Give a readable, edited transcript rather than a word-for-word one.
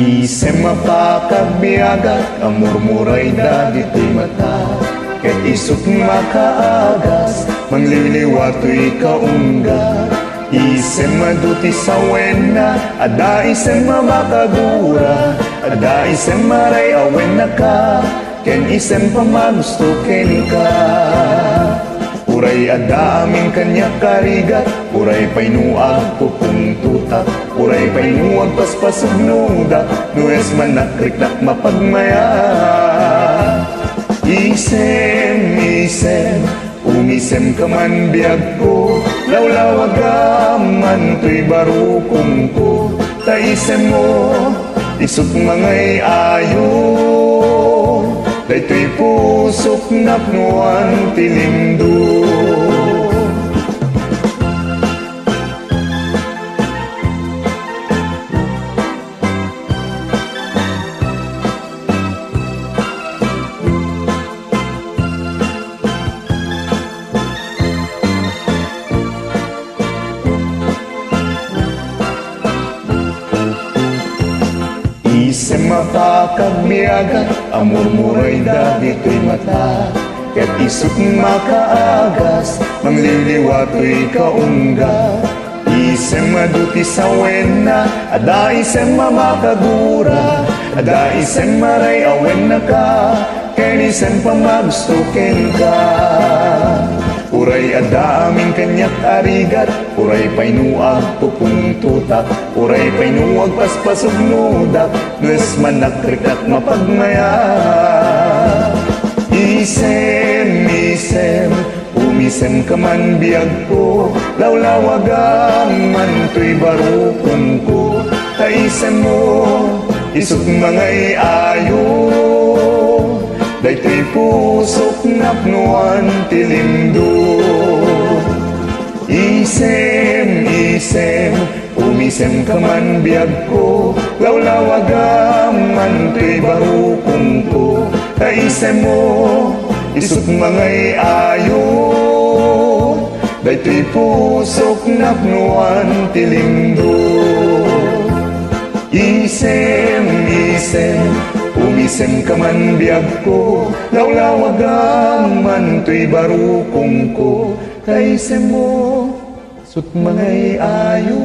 Isem mapakagbiagat, ang murmuray da dito'y mata. Ket isut makaagas, mangliliwato'y kaungga. Isem maduti sa wena, ada isem mamakagura. Ada isem maray awen na ka, ken isem pamagusto ken ka. Uray ada aming kanya karigat, uray painuag pupung tutak, uray painuag paspasag nuda, nues manakriknak mapagmaya. Isem, isem, umisem ka man biag ko, lawlawagaman to'y barukong ko. Taisem mo, isut mangay ayo, daytoy pusok napnuan tilimdo. Isem mapakagbiagat, ang murmuray da dito'y mata. Ket isut makaagas, mangliliwato'y kaungga. Isem maduti sa wena, ada isem mamakagura. Ada isem maray awen na ka, ken isem pamagusto ken ka. Uray ada aming kanyak arigat, uray painuag pupung tutak, uray painuag paspasog nudak, nues manakrikat mapagmaya. Isem, isem, umisem ka man biag ko, lawlawagaman to'y barukong ko. Taisem mo, isut mangay ayo, daytoy pusok napnuan tilimdo. Isem, isem, umisem ka man biag ko, lawlawagaman to'y barukong ko. Taisem mo, isut mangay ayo, daytoy pusok napnuan tilimdo. Isem, isem, umisem ka man biag ko, lawlawagaman to'y barukong ko. Taisem mo, sut mangay ayo,